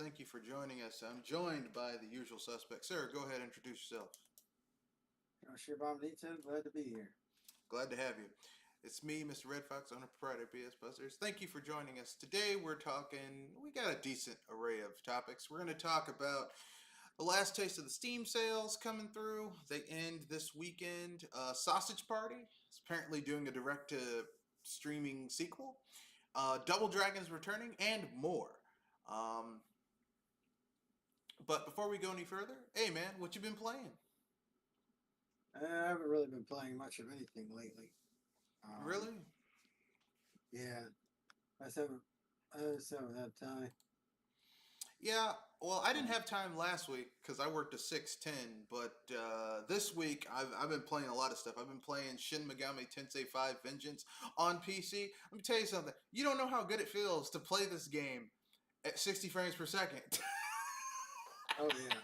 Thank you for joining us. I'm joined by the usual suspects. Sir, go ahead and introduce yourself. Sure, Bombito. Glad to be here. Glad to have you. It's me, Mr. Red Fox, owner proprietor of BS Busters. Thank you for joining us. Today we got a decent array of topics. We're going to talk about the last taste of the Steam sales coming through. They end this weekend. Sausage Party is apparently doing a direct to streaming sequel. Double Dragon's returning, and more. Um, but before we go any further, hey man, what you been playing? I haven't really been playing much of anything lately. Um, Really? yeah, I just haven't had time. Yeah, well, I didn't Um, have time last week because I worked a 6:10, but this week I've been playing a lot of stuff. I've been playing Shin Megami Tensei 5 Vengeance on PC. Let me tell you something. You don't know how good it feels to play this game at 60 frames per second. oh yeah,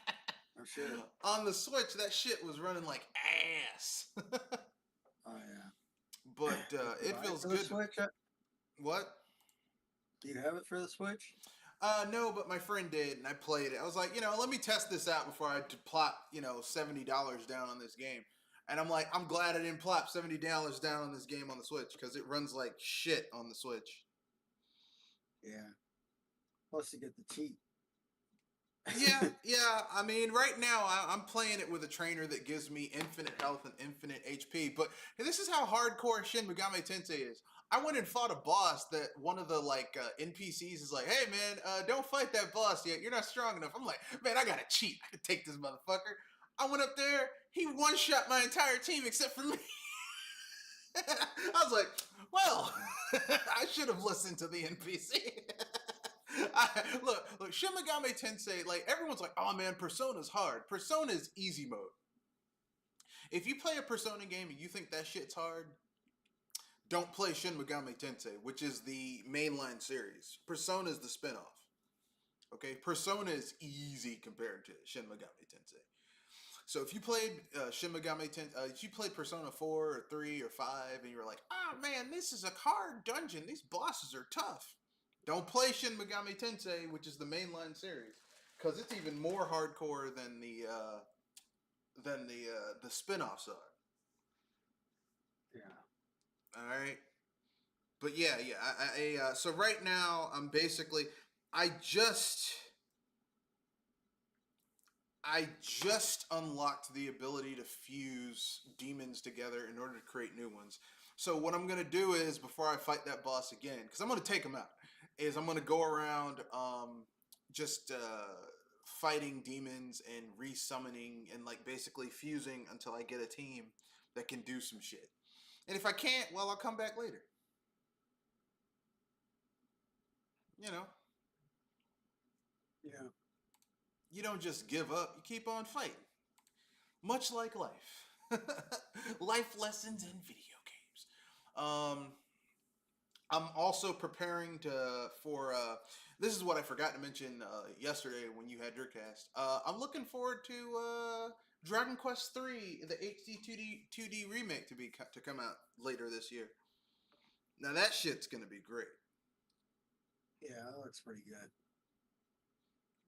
I'm sure. On the Switch, that shit was running like ass. Oh yeah. But Did you it buy it feels for the good. Switch? What? Do you have it for the Switch? No, but my friend did, and I played it. I was like, let me test this out before I plop, $70 down on this game. And I'm like, I'm glad I didn't plop $70 down on this game on the Switch because it runs like shit on the Switch. Yeah. Plus, you get the cheat. Yeah, yeah. I mean, right now I'm playing it with a trainer that gives me infinite health and infinite HP. But this is how hardcore Shin Megami Tensei is. I went and fought a boss that one of the NPCs is like, "Hey man, don't fight that boss yet. You're not strong enough." I'm like, "Man, I gotta cheat. I can take this motherfucker." I went up there. He one shot my entire team except for me. I was like, "Well, I should have listened to the NPC." Look, Shin Megami Tensei, like, everyone's like, oh man, Persona's hard. Persona's easy mode. If you play a Persona game and you think that shit's hard, don't play Shin Megami Tensei, which is the mainline series. Persona's the spinoff. Okay, Persona is easy compared to Shin Megami Tensei. So if you played Shin Megami Tensei, if you played Persona 4 or 3 or 5 and you're like, oh man, this is a hard dungeon. These bosses are tough. Don't play Shin Megami Tensei, which is the mainline series, because it's even more hardcore than the spin-offs are. Yeah. All right, but yeah. So right now I'm basically I just I just unlocked the ability to fuse demons together in order to create new ones. So what I'm gonna do is before I fight that boss again, because I'm gonna take him out, is I'm gonna go around just fighting demons and resummoning and like basically fusing until I get a team that can do some shit. And if I can't, well, I'll come back later. You know, Yeah. you don't just give up; you keep on fighting. Much like life, life lessons in video games. Um, I'm also preparing to for. This is what I forgot to mention yesterday when you had your cast. I'm looking forward to Dragon Quest III, the HD 2D remake to come out later this year. Now that shit's gonna be great. Yeah, that looks pretty good.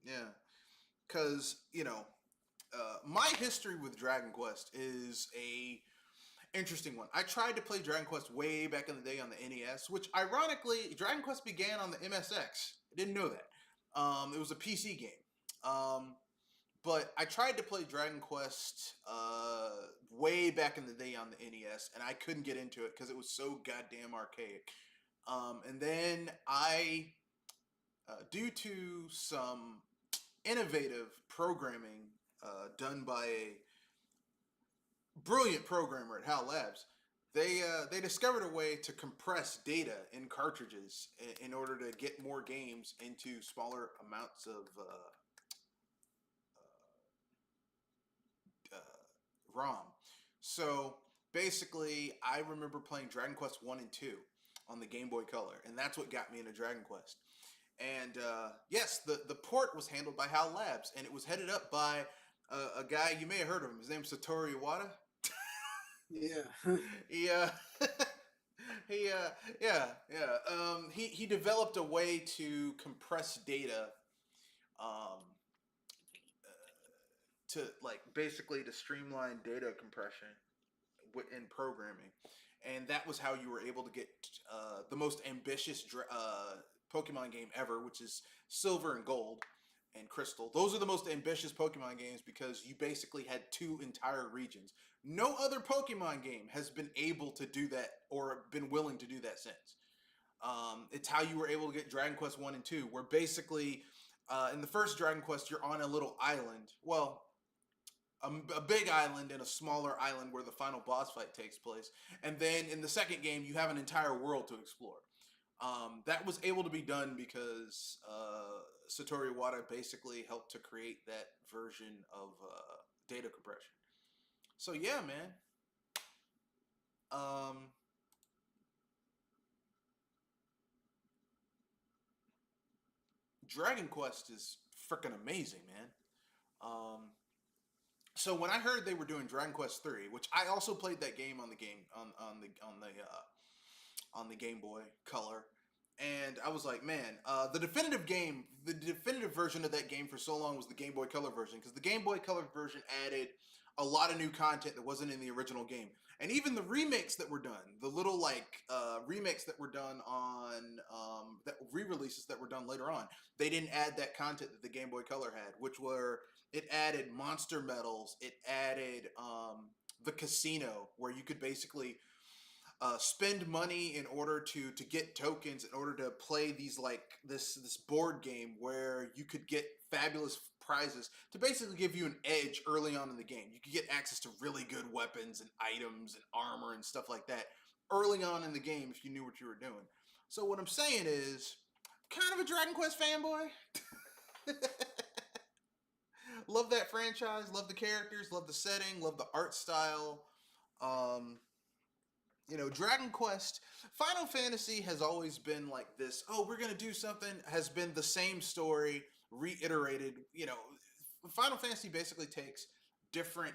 Yeah, because my history with Dragon Quest is a interesting one. I tried to play Dragon Quest way back in the day on the NES, which ironically, Dragon Quest began on the MSX. I didn't know that. It was a PC game. But I tried to play Dragon Quest way back in the day on the NES, and I couldn't get into it because it was so goddamn archaic. And then due to some innovative programming done by a brilliant programmer at HAL Labs, they discovered a way to compress data in cartridges in order to get more games into smaller amounts of ROM. So basically, I remember playing Dragon Quest 1 and 2 on the Game Boy Color, and that's what got me into Dragon Quest. And yes, the port was handled by HAL Labs, and it was headed up by a guy, you may have heard of him. His name's Satoru Iwata. Yeah. He yeah. He developed a way to compress data to like basically to streamline data compression in programming, and that was how you were able to get the most ambitious Pokemon game ever, which is Silver and Gold and Crystal. Those are the most ambitious Pokemon games because you basically had two entire regions. No other Pokemon game has been able to do that or been willing to do that since. It's how you were able to get Dragon Quest 1 and 2, where basically in the first Dragon Quest, you're on a little island. Well, a big island and a smaller island where the final boss fight takes place. And then in the second game, you have an entire world to explore. That was able to be done because Satoru Iwata basically helped to create that version of data compression. So yeah, man. Dragon Quest is freaking amazing, man. So when I heard they were doing Dragon Quest 3, which I also played that game on the Game Boy Color, and I was like, man, the definitive version of that game for so long was the Game Boy Color version, because the Game Boy Color version added a lot of new content that wasn't in the original game. And even the remakes that were done, the little remakes that were done on that re-releases that were done later on, they didn't add that content that the Game Boy Color had, which were, it added monster medals, it added the casino, where you could basically spend money in order to get tokens in order to play these this board game where you could get fabulous prizes to basically give you an edge early on in the game. You could get access to really good weapons and items and armor and stuff like that early on in the game if you knew what you were doing. So what I'm saying is, kind of a Dragon Quest fanboy. Love that franchise, love the characters, love the setting, love the art style. Dragon Quest, Final Fantasy has always been like this, oh, we're going to do something, has been the same story, reiterated. Final Fantasy basically takes different,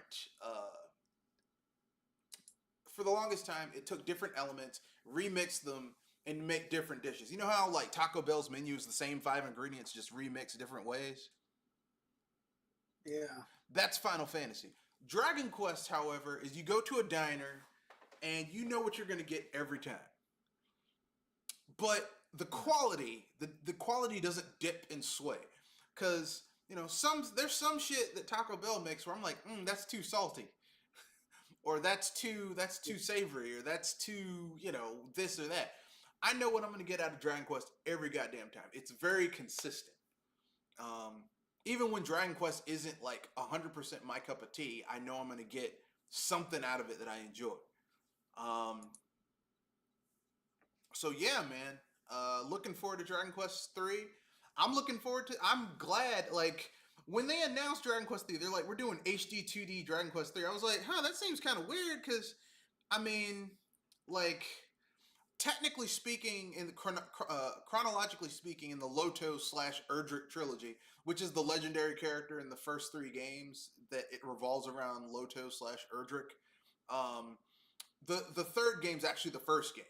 for the longest time, it took different elements, remixed them, and make different dishes. You know how, like, Taco Bell's menu is the same 5 ingredients, just remixed different ways? Yeah. That's Final Fantasy. Dragon Quest, however, is you go to a diner and you know what you're going to get every time. But the quality doesn't dip and sway. Because, there's some shit that Taco Bell makes where I'm like, that's too salty. Or that's too savory, or that's too, this or that. I know what I'm going to get out of Dragon Quest every goddamn time. It's very consistent. Even when Dragon Quest isn't like 100% my cup of tea, I know I'm going to get something out of it that I enjoy. So yeah, man. Looking forward to Dragon Quest 3. I'm glad, like, when they announced Dragon Quest 3, they're like, we're doing HD 2D Dragon Quest 3. I was like, that seems kind of weird, because, I mean, like, technically speaking, in the chronologically speaking, in the Loto/Erdrick trilogy, which is the legendary character in the first 3 games, that it revolves around Loto/Erdrick. The third game's actually the first game.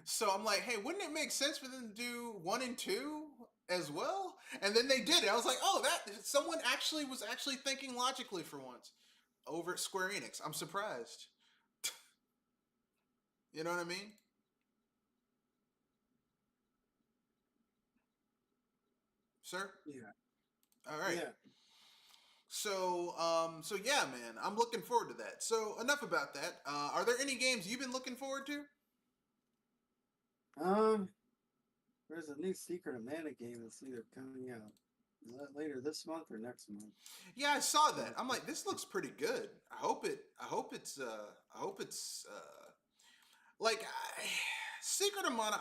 So I'm like, hey, wouldn't it make sense for them to do 1 and 2 as well? And then they did it. I was like, oh, that someone was actually thinking logically for once over at Square Enix. I'm surprised. You know what I mean? Sir? Yeah. All right. Yeah. So yeah, man, I'm looking forward to that. So enough about that. Are there any games you've been looking forward to? There's a new Secret of Mana game that's either coming out later this month or next month. Yeah, I saw that. I'm like, this looks pretty good. I hope it's like Secret of Mana.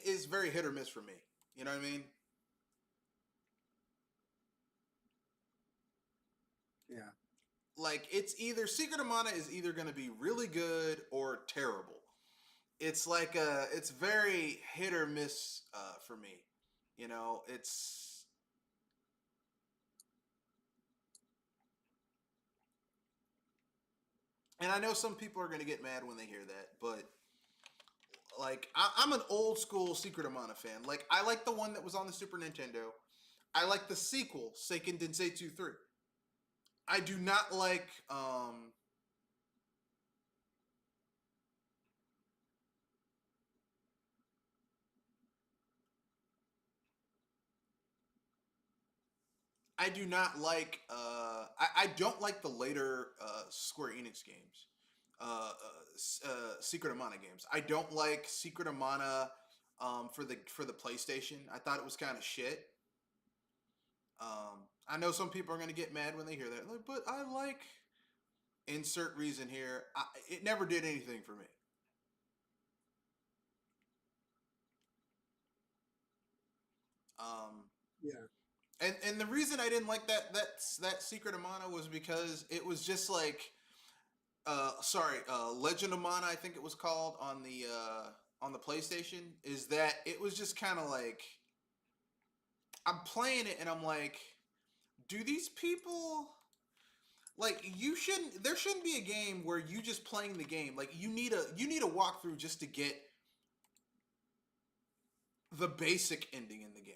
Is very hit or miss for me. You know what I mean? Yeah. Like, it's either Secret of Mana is either going to be really good or terrible. It's like it's very hit or miss for me. It's and I know some people are going to get mad when they hear that, but like I'm an old school Secret of Mana fan. Like, I like the one that was on the Super Nintendo. I like the sequel, Seiken Densetsu 3. I do not like I do not like. I don't like the later Square Enix games, Secret of Mana games. I don't like Secret of Mana for the PlayStation. I thought it was kind of shit. I know some people are gonna get mad when they hear that, like, but I like insert reason here. It never did anything for me. Um, Yeah. and the reason I didn't like that Secret of Mana was because it was just like Legend of Mana, I think it was called on the PlayStation, is that it was just kind of like I'm playing it and I'm like, do these people like you shouldn't there shouldn't be a game where you just playing the game. Like you need a walkthrough just to get the basic ending in the game.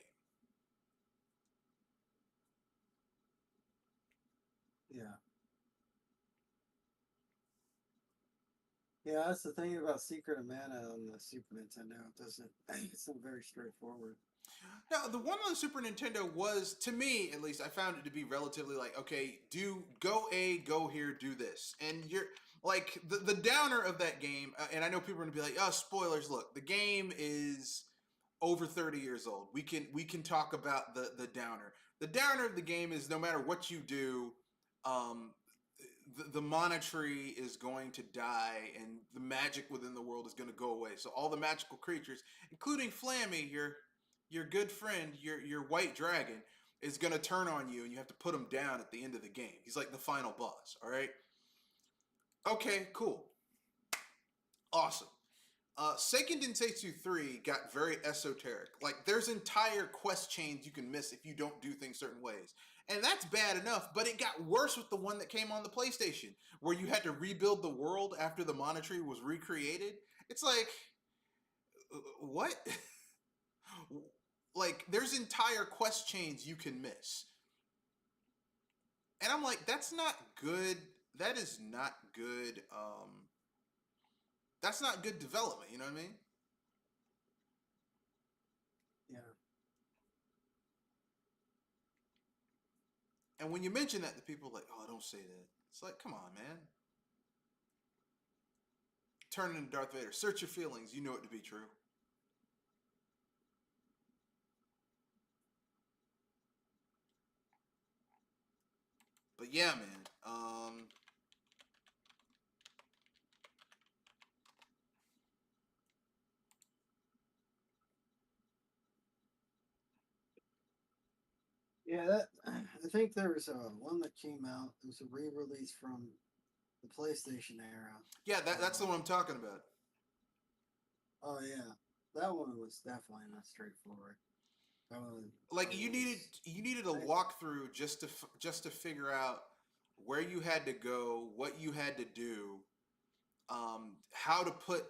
Yeah. Yeah, that's the thing about Secret of Mana on the Super Nintendo. It doesn't. It's not very straightforward. Now, the one on the Super Nintendo was, to me at least, I found it to be relatively like, okay, do go A, go here, do this, and you're like the downer of that game. And I know people are gonna be like, oh, spoilers. Look, the game is over 30 years old. We can talk about the downer. The downer of the game is no matter what you do, um, the mana tree is going to die, and the magic within the world is going to go away. So all the magical creatures, including Flammy, your good friend, your white dragon, is going to turn on you, and you have to put him down at the end of the game. He's like the final boss. All right. Okay. Cool. Awesome. Seiken Densetsu 3 got very esoteric. Like, there's entire quest chains you can miss if you don't do things certain ways. And that's bad enough, but it got worse with the one that came on the PlayStation, where you had to rebuild the world after the Mana Tree was recreated. It's like, what? Like, there's entire quest chains you can miss. And I'm like, that's not good. That is not good. That's not good development, you know what I mean? Yeah. And when you mention that to people, like, oh, don't say that. It's like, come on, man. Turn into Darth Vader. Search your feelings. You know it to be true. But yeah, man. Yeah. That I think there was one that came out. It was a re-release from the PlayStation era. Yeah, that's the one I'm talking about. Oh yeah, that one was definitely not straightforward. That Like one was. you needed a I, walkthrough just to figure out where you had to go, what you had to do, how to put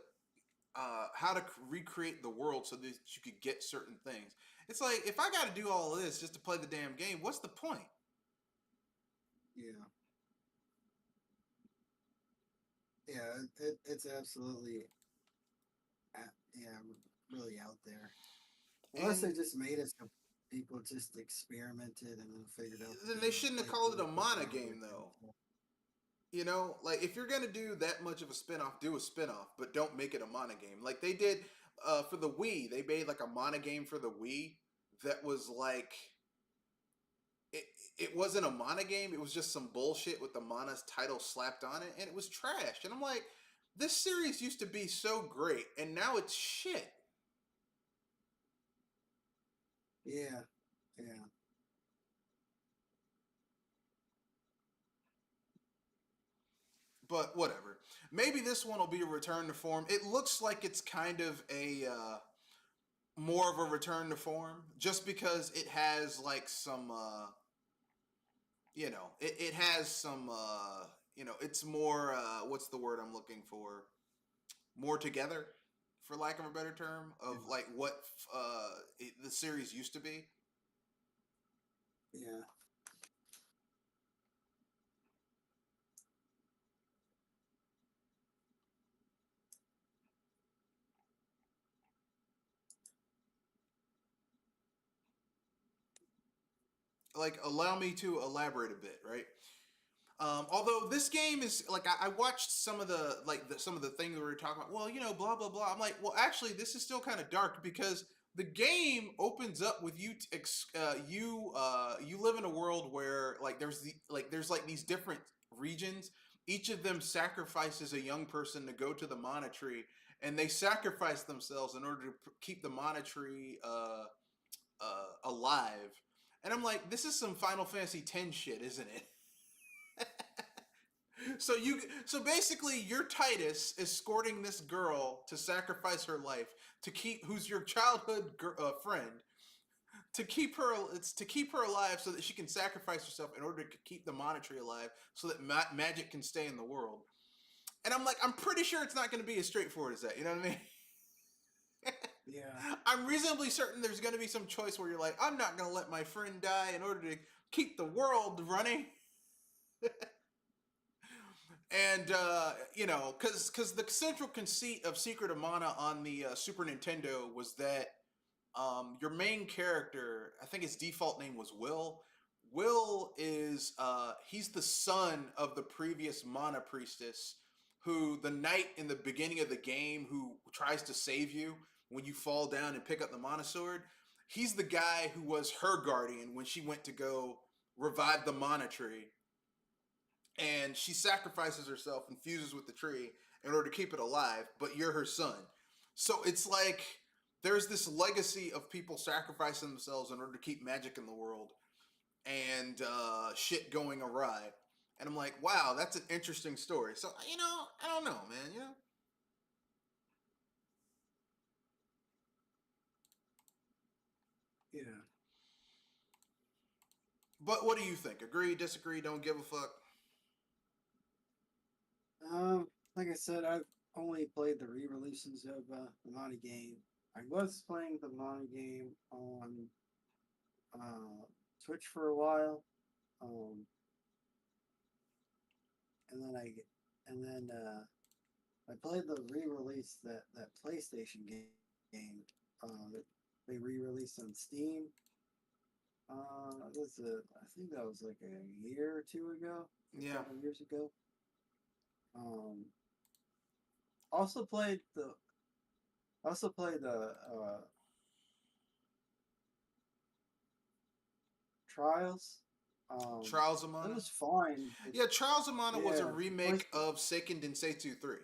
how to recreate the world so that you could get certain things. It's like if I got to do all of this just to play the damn game, what's the point? yeah. Yeah. It's absolutely. Yeah, really out there. Unless they And just made it so people just experimented and then figured out the then they game shouldn't have played called it a really quickly mana on their game though. console. You know, like if you're gonna do that much of a spinoff, do a spinoff, but don't make it a mana game. Like they did for the Wii, they made like a mana game for the Wii that was like it. It wasn't a mana game. It was just some bullshit with the mana's title slapped on it, and it was trash. And I'm like, this series used to be so great, and now it's shit. Yeah, yeah, But whatever. Maybe this one will be a return to form. It looks like it's kind of a more of a return to form, just because it has like some it has some it's more what's the word I'm looking for, more together, for lack of a better term, of yeah, like what the series used to be. yeah. like allow me to elaborate a bit, right? Although this game is like I watched some of the some of the things we were talking about. Well, blah blah blah. I'm like, well, actually, this is still kind of dark because the game opens up with you live in a world where there's like these different regions. Each of them sacrifices a young person to go to the mana tree, and they sacrifice themselves in order to keep the mana tree alive. And I'm like, this is some Final Fantasy X shit, isn't it? So basically, you're Titus escorting this girl to sacrifice her life to keep who's your childhood friend to keep her to keep her alive so that she can sacrifice herself in order to keep the mana tree alive so that magic can stay in the world. And I'm like, I'm pretty sure it's not going to be as straightforward as that. You know what I mean? Yeah. I'm reasonably certain there's going to be some choice where you're like, I'm not going to let my friend die in order to keep the world running. And because the central conceit of Secret of Mana on the Super Nintendo was that your main character, I think his default name was Will. Will is he's the son of the previous Mana priestess, who the knight in the beginning of the game who tries to save you when you fall down and pick up the Mana sword. He's the guy who was her guardian when she went to go revive the Mana tree, and she sacrifices herself and fuses with the tree in order to keep it alive, but you're her son. So it's like there's this legacy of people sacrificing themselves in order to keep magic in the world and shit going awry. And I'm like, wow, that's an interesting story. So, I don't know, man, Yeah. But what do you think? Agree, disagree, don't give a fuck? Like I said, I've only played the re-releases of the Monty game. I was playing the Monty game on Twitch for a while, um, and then I played the re-release that PlayStation game. That they re-released on Steam. I think that was like a year or two ago, a Yeah. couple years ago. Um, also played the also played the Trials. Trials of It Mana? was fine. Yeah, Trials of Mana was a Yeah, remake PlayStation. of Seiken Densetsu 3.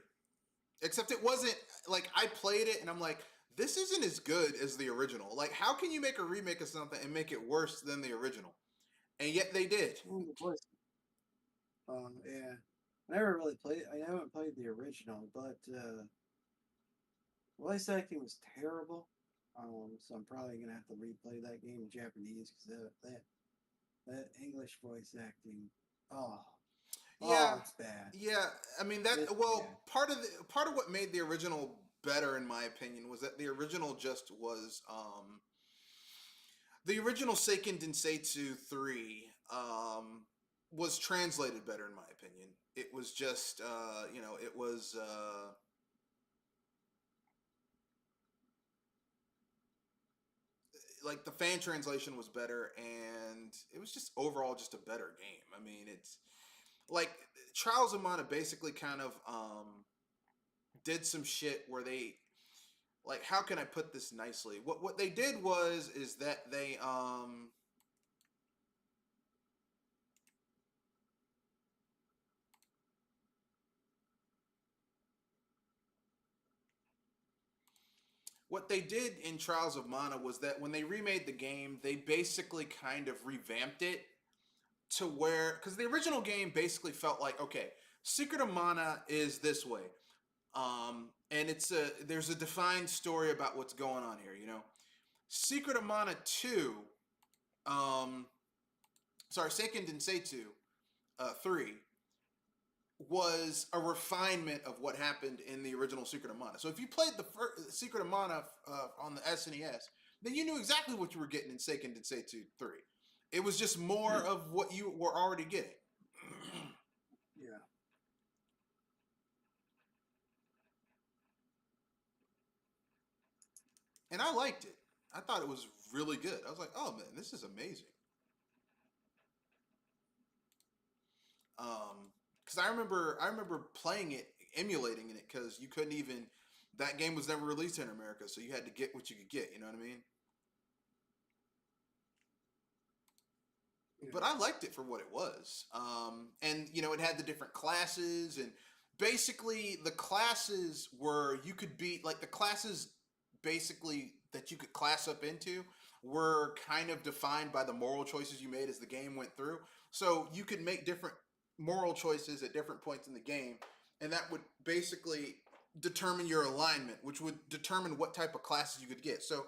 Except it wasn't like I played it and I'm like, this isn't as good as the original. Like, how can you make a remake of something and make it worse than the original? And yet they did. Yeah. I never really played. I haven't played the original, but voice acting was terrible. So I'm probably gonna have to replay that game in Japanese because that English voice acting. Oh, Yeah, it's bad. yeah. I mean that. It's bad. Well, part of what made the original better, in my opinion, was that the original just was the original Seiken Densetsu 3 was translated better, in my opinion. It was just it was like the fan translation was better, and it was just overall just a better game. I mean, it's like Trials of Mana basically kind of did some shit where they, like, how can I put this nicely? What they did was is that they what they did in Trials of Mana was that when they remade the game, they basically kind of revamped it to where, because the original game basically felt like, okay, Secret of Mana is this way, and there's a defined story about what's going on here. Secret of Mana 2, um, sorry, Seiken Densetsu 3 was a refinement of what happened in the original Secret of Mana. So if you played the Secret of Mana on the SNES, then you knew exactly what you were getting in Seiken Densetsu 3. It was just more of what you were already getting. Yeah. And I liked it. I thought it was really good. I was like, oh man, this is amazing. I remember playing it, emulating it, because you couldn't even. That game was never released in America, so you had to get what you could get. You know what I mean? Yeah. But I liked it for what it was. And it had the different classes, and basically the classes were you could be like the classes basically that you could class up into were kind of defined by the moral choices you made as the game went through. So you could make different moral choices at different points in the game, and that would basically determine your alignment, which would determine what type of classes you could get. So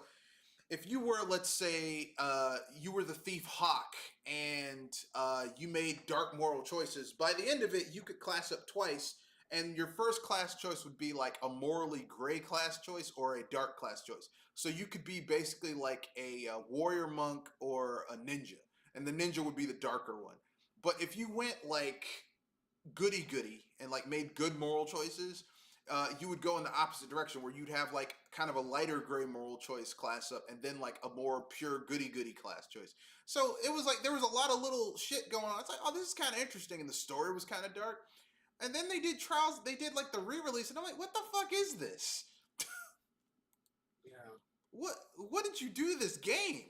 if you were, let's say, you were the thief Hawk, and you made dark moral choices, by the end of it, you could class up twice, and your first class choice would be like a morally gray class choice or a dark class choice. So you could be basically like a warrior monk or a ninja, and the ninja would be the darker one. But if you went like goody goody and like made good moral choices, you would go in the opposite direction where you'd have like kind of a lighter gray moral choice class up, and then like a more pure goody goody class choice. So it was like there was a lot of little shit going on. It's like, oh, this is kind of interesting, and the story was kind of dark. And then they did trials. They did like the re-release, and I'm like, what the fuck is this? Yeah. What did you do to this game?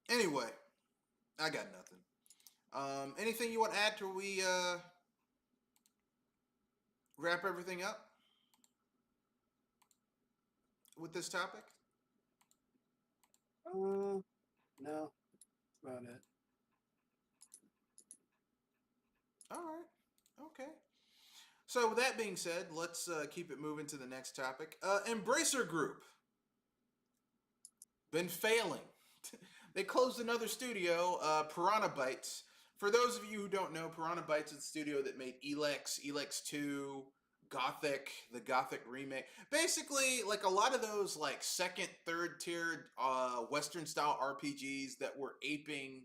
Anyway, I got nothing. Anything you want to add till we wrap everything up with this topic? No, that's about it. All right. Okay. So with that being said, let's keep it moving to the next topic. Embracer Group been failing. They closed another studio, Piranha Bytes. For those of you who don't know, Piranha Bytes is the studio that made Elex, Elex 2, Gothic, the Gothic remake. Basically, like a lot of those like second, third tier Western style RPGs that were aping,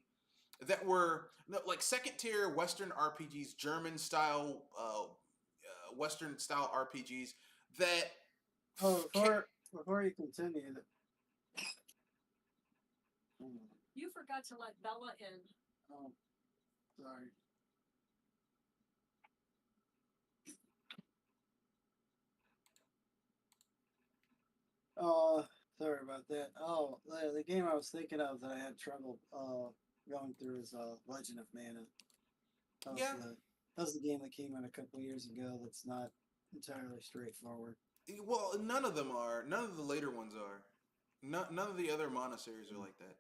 that were no, like second tier Western RPGs, German style, Western style RPGs that. Oh, before you continue, You forgot to let Bella in. oh, sorry. Oh, sorry about that. Oh, the game I was thinking of that I had trouble going through is Legend of Mana. Yeah. That was the game that came out a couple years ago. That's not entirely straightforward. Well, none of them are. None of the later ones are. None of the other Mana series are like that.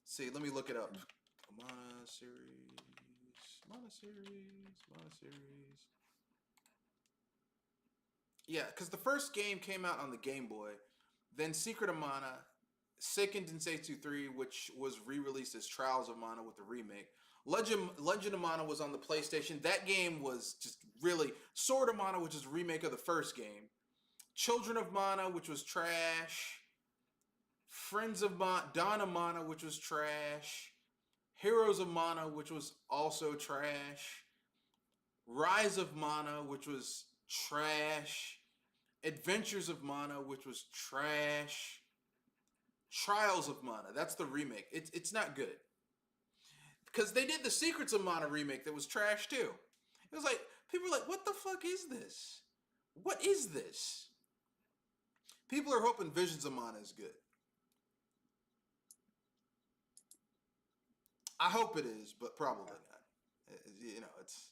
See, let me look it up. Mana series, Mana series, Mana series. Yeah, because the first game came out on the Game Boy, then Secret of Mana, Seiken Densetsu 3, which was re-released as Trials of Mana with the remake. Legend of Mana was on the PlayStation. That game was just really Sword of Mana, which is a remake of the first game. Children of Mana, which was trash. Friends of Mana, Dawn of Mana, which was trash. Heroes of Mana, which was also trash. Rise of Mana, which was trash. Adventures of Mana, which was trash. Trials of Mana, that's the remake. It's not good. Because they did the Secrets of Mana remake that was trash too. It was like, people were like, what the fuck is this? What is this? People are hoping Visions of Mana is good. I hope it is, but probably not. It's.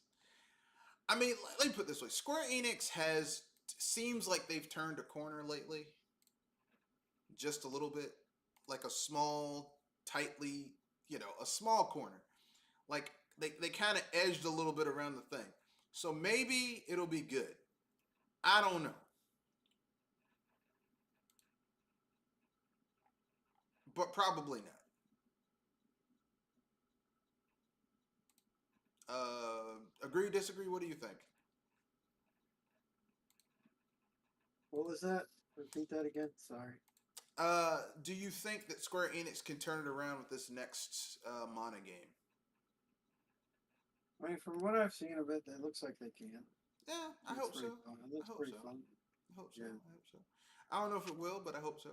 I mean, let me put it this way: Square Enix seems like they've turned a corner lately, just a little bit, like a small, tightly, a small corner. Like they kind of edged a little bit around the thing, so maybe it'll be good. I don't know, but probably not. Agree, disagree? What do you think? What was that? Repeat that again. Sorry. Do you think that Square Enix can turn it around with this next Mana game? I mean, from what I've seen of it, it looks like they can. Yeah, I hope so. Fun. It looks pretty fun. I hope so. Yeah. I hope so. I don't know if it will, but I hope so.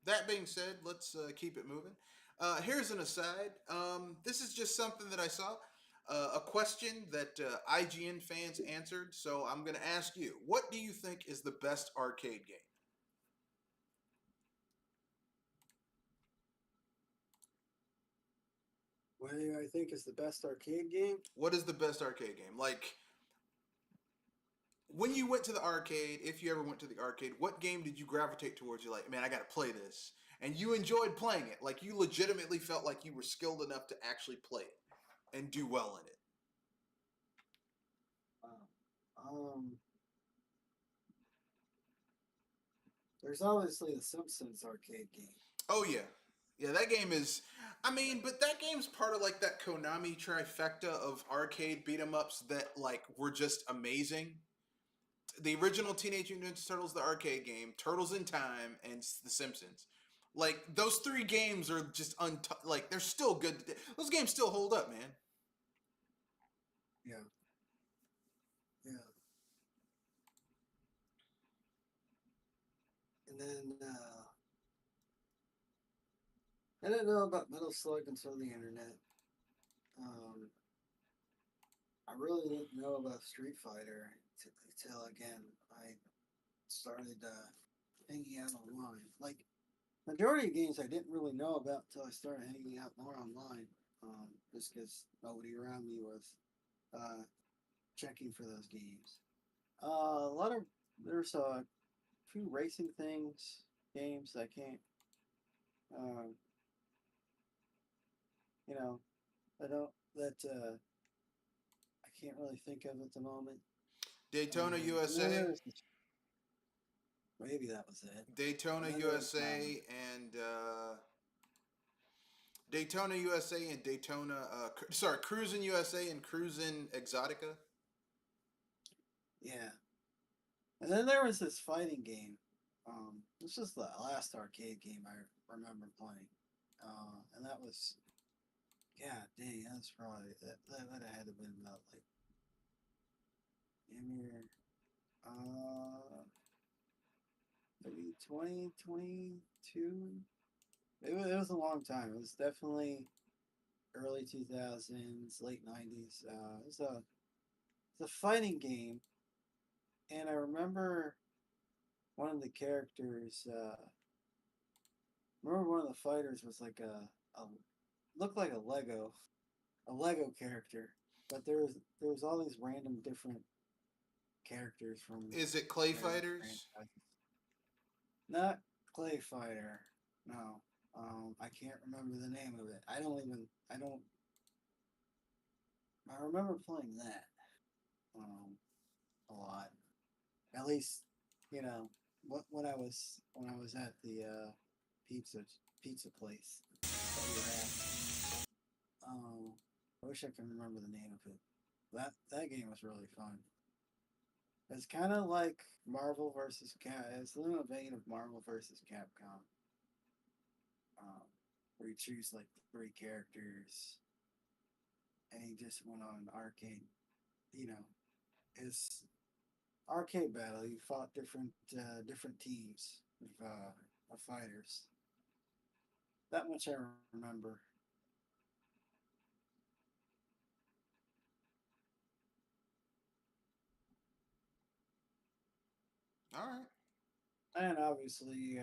That being said, let's keep it moving. Here's an aside. This is just something that I saw. A question that IGN fans answered. So I'm going to ask you, what do you think is the best arcade game? What do I think is the best arcade game? What is the best arcade game? Like, when you went to the arcade, if you ever went to the arcade, what game did you gravitate towards? You're like, man, I got to play this. And you enjoyed playing it. Like, you legitimately felt like you were skilled enough to actually play it and do well in it. Um, there's obviously the Simpsons arcade game. Oh, yeah. Yeah, that game is. I mean, but that game's part of like that Konami trifecta of arcade beat 'em ups that like were just amazing. The original Teenage Mutant Ninja Turtles, the arcade game, Turtles in Time, and The Simpsons. Like those three games are just like they're still good. Those games still hold up, man. Yeah. Yeah. And then I didn't know about Metal Slug until the internet. I really didn't know about Street Fighter until again I started hanging out online. Like majority of games I didn't really know about until I started hanging out more online. Just because nobody around me was checking for those games. A lot of there's a few racing games I can't. Um, you know, I don't that I can't really think of at the moment. Daytona And then USA, maybe that was it. Daytona And then USA, and Daytona USA and Daytona. Sorry, Cruising USA and Cruising Exotica. yeah, and then there was this fighting game. This was the last arcade game I remember playing, and that was, yeah, dang, that's probably that would have had to been about like in your maybe 2022. It was a long time. It was definitely early 2000s, late 90s. It's a fighting game, and I remember one of the characters. Remember one of the fighters was like a looked like a Lego character, but there was all these random different characters from Is it Clay various Fighters? franchises. Not Clay Fighter. No. I can't remember the name of it. I don't. I remember playing that. A lot. At least, you know, when I was at the pizza pizza place that we were at. I wish I could remember the name of it. That game was really fun. It's kind of like Marvel versus Cap. It's in the vein of Marvel versus Capcom, where you choose like three characters, and he just went on an arcade. You know, his arcade battle. You fought different teams of fighters. That much I remember. All right. And obviously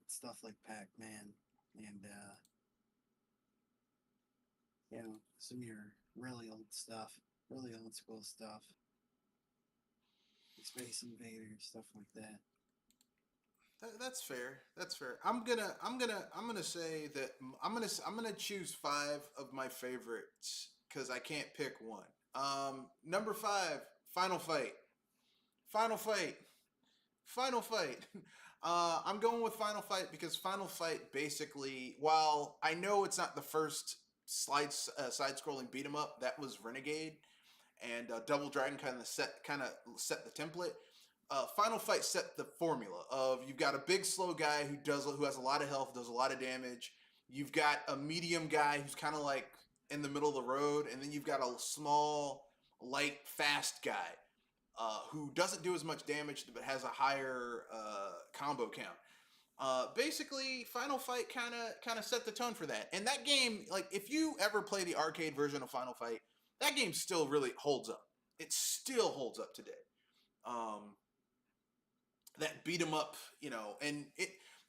stuff like Pac-Man and some of your really old stuff, really old school stuff, Space Invaders, stuff like that. That's fair. That's fair. I'm gonna say that I'm gonna choose five of my favorites because I can't pick one. Number five, Final Fight. Final Fight. Final Fight. I'm going with Final Fight because Final Fight basically, while I know it's not the first side-scrolling beat 'em up, that was Renegade, and Double Dragon kind of set the template. Final Fight set the formula of you've got a big slow guy who has a lot of health, does a lot of damage. You've got a medium guy who's kind of like in the middle of the road, and then you've got a small, light, fast guy. who doesn't do as much damage but has a higher combo count. Basically, Final Fight kind of set the tone for that. And that game, like if you ever play the arcade version of Final Fight, that game still really holds up. It still holds up today. That beat 'em up, and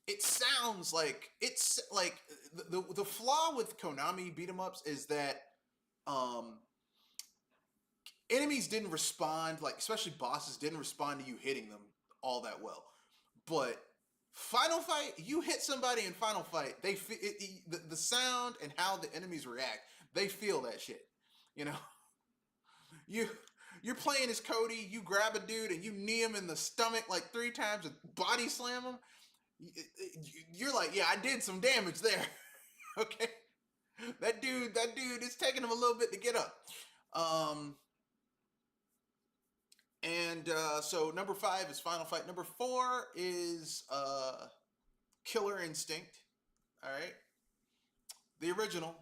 it sounds like it's like the flaw with Konami beat 'em ups is that enemies didn't respond, like especially bosses didn't respond to you hitting them all that well. But Final Fight, you hit somebody in Final Fight, they the sound and how the enemies react, they feel that shit. You're playing as Cody, you grab a dude and you knee him in the stomach like 3 times and body slam him. You're like, yeah, I did some damage there. Okay, that dude, it's taking him a little bit to get up. So number 5 is Final Fight. Number 4 is Killer Instinct. All right, the original,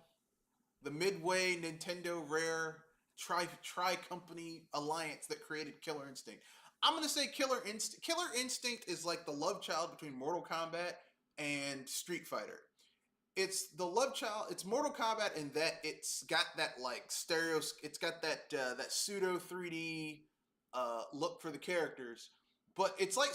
the Midway Nintendo Rare tri-company alliance that created Killer Instinct. I'm gonna say Killer Instinct is like the love child between Mortal Kombat and Street Fighter. It's the love child. It's Mortal Kombat in that it's got that like stereo. It's got that that pseudo 3D look for the characters, but it's like